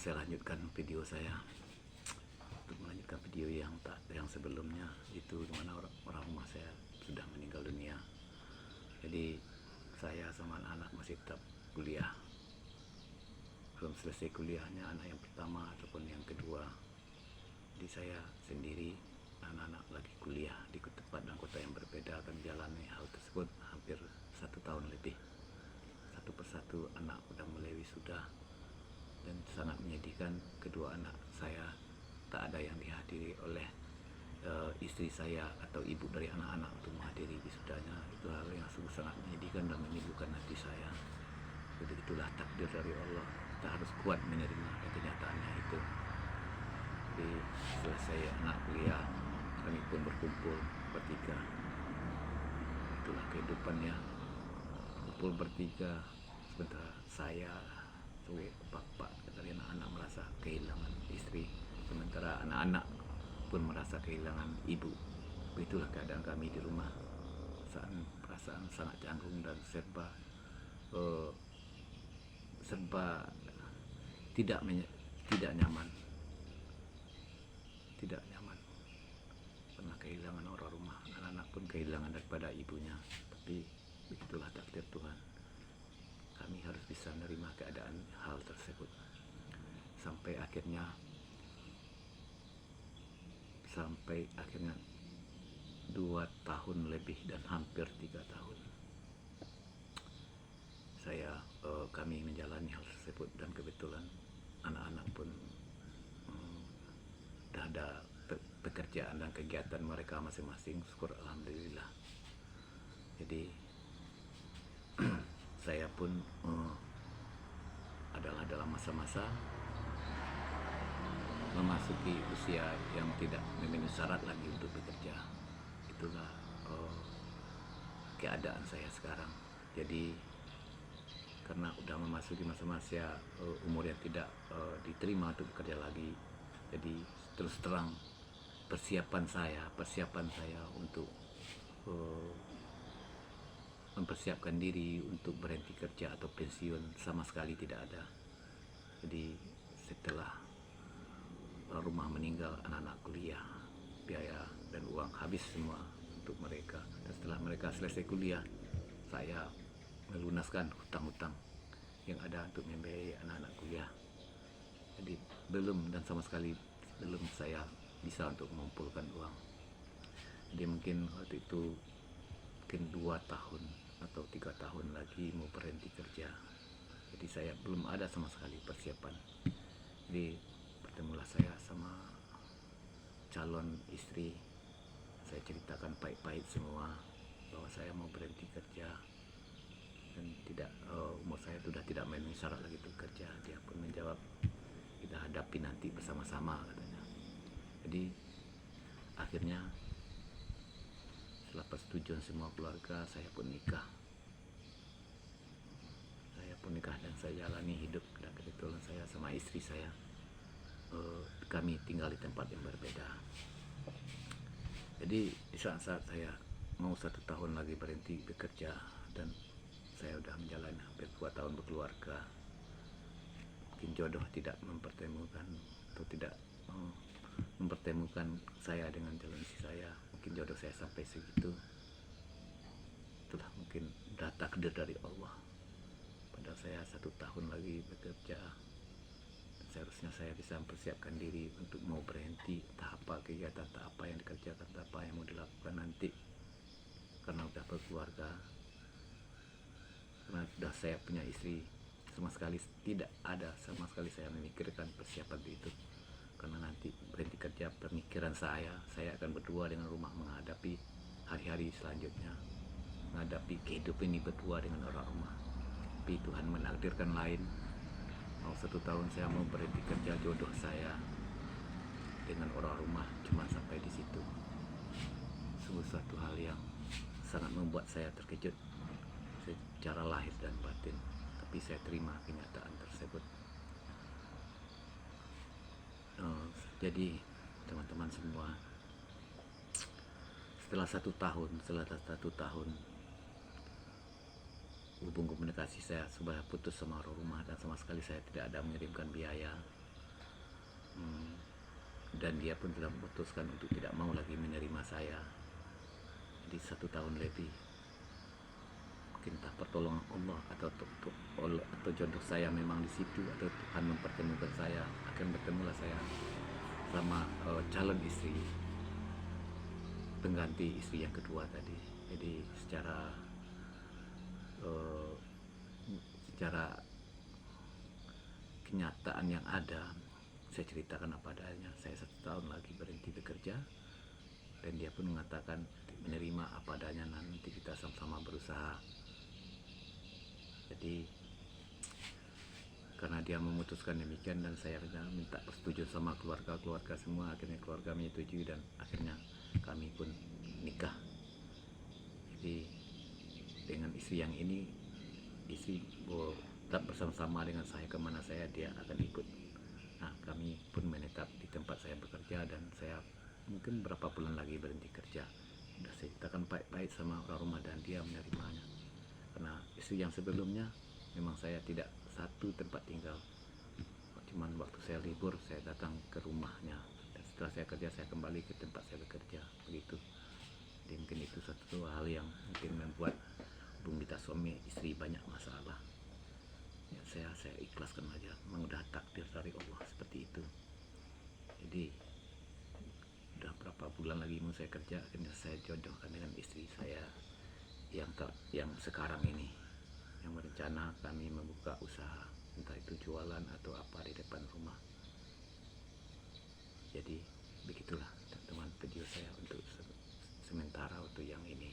saya lanjutkan video saya untuk melanjutkan video yang sebelumnya, itu dimana orang rumah saya sudah meninggal dunia. Jadi saya sama anak-anak masih tetap kuliah, belum selesai kuliahnya anak yang pertama ataupun yang kedua. Jadi saya sendiri, anak-anak lagi kuliah di tempat dan kota yang berbeda, akan menjalani hal tersebut hampir 1 tahun lebih. Satu persatu anak sudah mulai wisuda, dan sangat menyedihkan kedua anak saya tak ada yang dihadiri oleh istri saya atau ibu dari anak-anak untuk menghadiri wisudanya. Itu hal yang sungguh sangat menyedihkan dan menyibukkan hati saya. Jadi itulah takdir dari Allah, kita harus kuat menerima kenyataannya itu. Jadi selesai anak kuliah, kami pun berkumpul bertiga. Itulah kehidupannya, kumpul bertiga. Sementara saya sebagai bapak dari anak-anak merasa kehilangan istri, sementara anak-anak pun merasa kehilangan ibu. Itulah keadaan kami di rumah. Perasaan sangat canggung dan serba tidak nyaman. Tidak nyaman. Pernah kehilangan orang rumah, anak-anak pun kehilangan daripada ibunya. Tapi begitulah takdir Tuhan. Kami harus bisa menerima keadaan hal tersebut. Sampai akhirnya 2 tahun lebih dan hampir 3 tahun kami menjalani hal tersebut, dan kebetulan anak-anak pun sudah ada pekerjaan dan kegiatan mereka masing-masing, syukur alhamdulillah. Jadi saya pun adalah dalam masa-masa memasuki usia yang tidak memenuhi syarat lagi untuk bekerja. Itulah keadaan saya sekarang. Jadi karena udah memasuki masa-masa umur yang tidak diterima untuk bekerja lagi, jadi terus terang persiapan saya untuk mempersiapkan diri untuk berhenti kerja atau pensiun sama sekali tidak ada. Jadi setelah rumah meninggal, anak-anak kuliah, biaya dan uang habis semua untuk mereka. Dan setelah mereka selesai kuliah, saya melunaskan hutang-hutang yang ada untuk membiayai anak-anak kuliah. Jadi sama sekali belum saya bisa untuk mengumpulkan uang. Jadi mungkin waktu itu 2 tahun atau 3 tahun lagi mau berhenti kerja. Jadi saya belum ada sama sekali persiapan. Jadi bertemulah saya sama calon istri. Saya ceritakan pahit-pahit semua bahwa saya mau berhenti kerja dan umur saya sudah tidak memenuhi syarat lagi untuk kerja. Dia pun menjawab, kita hadapi nanti bersama-sama, katanya. Jadi akhirnya setelah persetujuan semua keluarga, saya pun nikah dan saya jalani hidup. Dan kebetulan saya sama istri saya, kami tinggal di tempat yang berbeda. Jadi di saat-saat saya mau 1 tahun lagi berhenti bekerja dan saya sudah menjalani hampir 2 tahun berkeluarga, mungkin jodoh tidak mempertemukan atau tidak mempertemukan saya dengan calon istri saya. Mungkin jodoh saya sampai segitu. Itulah mungkin udah takdir dari Allah. Padahal saya 1 tahun lagi bekerja, seharusnya saya bisa mempersiapkan diri untuk mau berhenti, entah apa kegiatan, entah apa yang dikerjakan, entah apa yang mau dilakukan nanti. Karena udah berkeluarga, karena sudah saya punya istri, sama sekali tidak ada sama sekali saya memikirkan persiapan itu. Karena nanti berhenti kerja, pemikiran saya akan berdua dengan rumah, menghadapi hari-hari selanjutnya, menghadapi kehidupan ini berdua dengan orang rumah. Tapi Tuhan menakdirkan lain. Mau 1 tahun saya mau berhenti kerja, jodoh saya dengan orang rumah cuma sampai di situ. Sungguh suatu hal yang sangat membuat saya terkejut secara lahir dan batin. Tapi saya terima kenyataan tersebut. Jadi teman-teman semua, setelah 1 tahun hubung komunikasi saya sudah putus sama orang rumah, dan sama sekali saya tidak ada mengirimkan biaya Hmm, dan dia pun telah memutuskan untuk tidak mau lagi menerima saya. Jadi 1 tahun lebih, mungkin entah pertolongan Allah atau jodoh saya memang di situ, atau Tuhan mempertemukan saya, akan bertemulah saya sama calon istri, pengganti istri yang kedua tadi. Jadi eh, secara kenyataan yang ada, saya ceritakan apa adanya. Saya 1 tahun lagi berhenti bekerja, dan dia pun mengatakan menerima apa adanya, nanti kita sama-sama berusaha. Jadi karena dia memutuskan demikian dan saya minta persetujuan sama keluarga semua, akhirnya keluarga menyetujui dan akhirnya kami pun nikah. Jadi dengan istri yang ini, istri tetap bersama-sama dengan saya, kemana saya dia akan ikut. Nah, kami pun menetap di tempat saya bekerja, dan saya mungkin berapa bulan lagi berhenti kerja. Sudah saya ceritakan baik-baik sama orang rumah dan dia menerimanya. Karena istri yang sebelumnya memang saya tidak satu tempat tinggal, cuman waktu saya libur saya datang ke rumahnya, dan setelah saya kerja saya kembali ke tempat saya bekerja, begitu. Jadi mungkin itu satu hal yang mungkin membuat hubungan kita suami istri banyak masalah. Ya, saya ikhlaskan aja, memang udah takdir dari Allah seperti itu. Jadi udah berapa bulan lagi mau saya kerja, akhirnya saya jodohkan dengan istri saya yang sekarang ini, yang berencana kami membuka usaha, entah itu jualan atau apa di depan rumah. Jadi begitulah teman-teman video saya untuk sementara untuk yang ini.